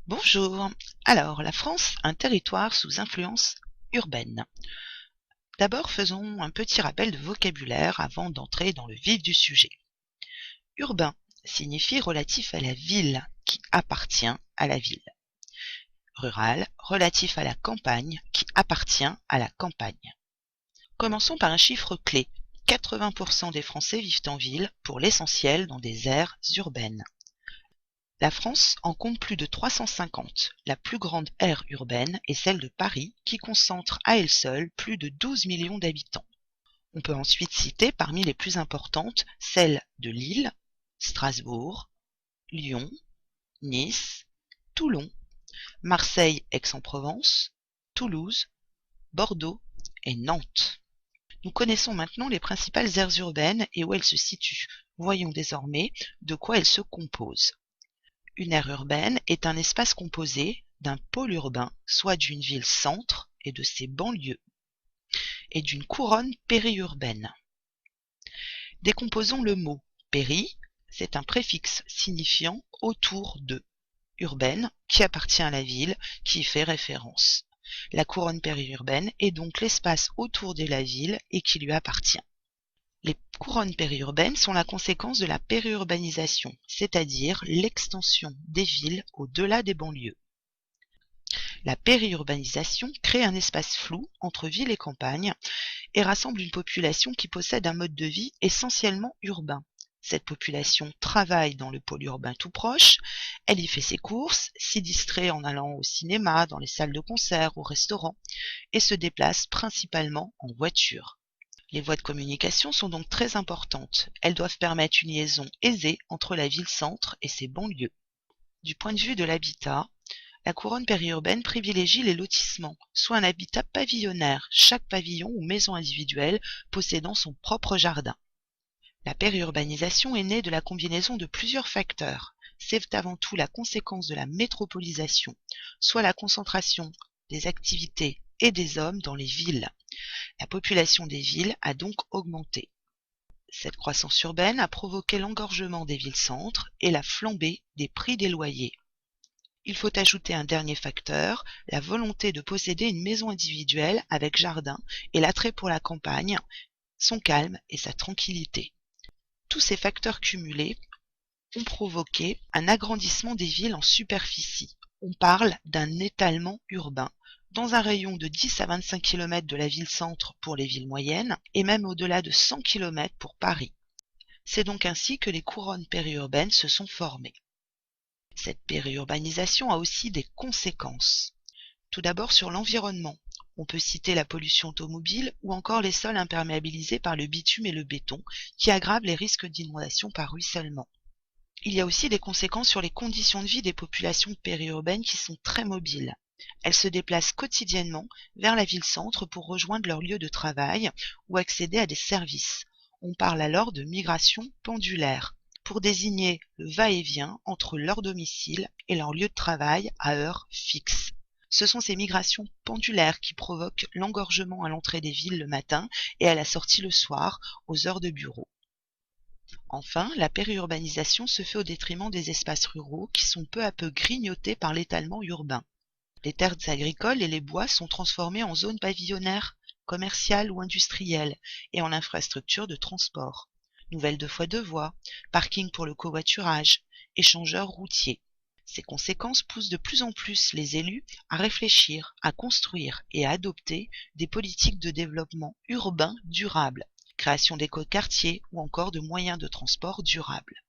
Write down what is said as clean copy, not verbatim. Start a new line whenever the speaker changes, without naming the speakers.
Bonjour. Alors, la France, un territoire sous influence urbaine. D'abord, faisons un petit rappel de vocabulaire avant d'entrer dans le vif du sujet. Urbain signifie relatif à la ville, qui appartient à la ville. Rural, relatif à la campagne, qui appartient à la campagne. Commençons par un chiffre clé. 80% des Français vivent en ville, pour l'essentiel dans des aires urbaines. La France en compte plus de 350. La plus grande aire urbaine est celle de Paris, qui concentre à elle seule plus de 12 millions d'habitants. On peut ensuite citer parmi les plus importantes celles de Lille, Strasbourg, Lyon, Nice, Toulon, Marseille, Aix-en-Provence, Toulouse, Bordeaux et Nantes. Nous connaissons maintenant les principales aires urbaines et où elles se situent. Voyons désormais de quoi elles se composent. Une aire urbaine est un espace composé d'un pôle urbain, soit d'une ville-centre et de ses banlieues, et d'une couronne périurbaine. Décomposons le mot. Péri, c'est un préfixe signifiant autour de. Urbaine, qui appartient à la ville, qui y fait référence. La couronne périurbaine est donc l'espace autour de la ville et qui lui appartient. Les couronnes périurbaines sont la conséquence de la périurbanisation, c'est-à-dire l'extension des villes au-delà des banlieues. La périurbanisation crée un espace flou entre ville et campagne et rassemble une population qui possède un mode de vie essentiellement urbain. Cette population travaille dans le pôle urbain tout proche, elle y fait ses courses, s'y distrait en allant au cinéma, dans les salles de concert, au restaurant, et se déplace principalement en voiture. Les voies de communication sont donc très importantes. Elles doivent permettre une liaison aisée entre la ville-centre et ses banlieues. Du point de vue de l'habitat, la couronne périurbaine privilégie les lotissements, soit un habitat pavillonnaire, chaque pavillon ou maison individuelle possédant son propre jardin. La périurbanisation est née de la combinaison de plusieurs facteurs. C'est avant tout la conséquence de la métropolisation, soit la concentration des activités et des hommes dans les villes. La population des villes a donc augmenté. Cette croissance urbaine a provoqué l'engorgement des villes-centres et la flambée des prix des loyers. Il faut ajouter un dernier facteur, la volonté de posséder une maison individuelle avec jardin et l'attrait pour la campagne, son calme et sa tranquillité. Tous ces facteurs cumulés ont provoqué un agrandissement des villes en superficie. On parle d'un étalement urbain, dans un rayon de 10 à 25 km de la ville-centre pour les villes moyennes, et même au-delà de 100 km pour Paris. C'est donc ainsi que les couronnes périurbaines se sont formées. Cette périurbanisation a aussi des conséquences. Tout d'abord sur l'environnement. On peut citer la pollution automobile ou encore les sols imperméabilisés par le bitume et le béton, qui aggravent les risques d'inondation par ruissellement. Il y a aussi des conséquences sur les conditions de vie des populations périurbaines qui sont très mobiles. Elles se déplacent quotidiennement vers la ville-centre pour rejoindre leur lieu de travail ou accéder à des services. On parle alors de migration pendulaire, pour désigner le va-et-vient entre leur domicile et leur lieu de travail à heure fixe. Ce sont ces migrations pendulaires qui provoquent l'engorgement à l'entrée des villes le matin et à la sortie le soir, aux heures de bureau. Enfin, la périurbanisation se fait au détriment des espaces ruraux qui sont peu à peu grignotés par l'étalement urbain. Les terres agricoles et les bois sont transformés en zones pavillonnaires, commerciales ou industrielles, et en infrastructures de transport. Nouvelles 2x2 voies, parking pour le covoiturage, échangeurs routiers. Ces conséquences poussent de plus en plus les élus à réfléchir, à construire et à adopter des politiques de développement urbain durable, création d'écoquartiers ou encore de moyens de transport durables.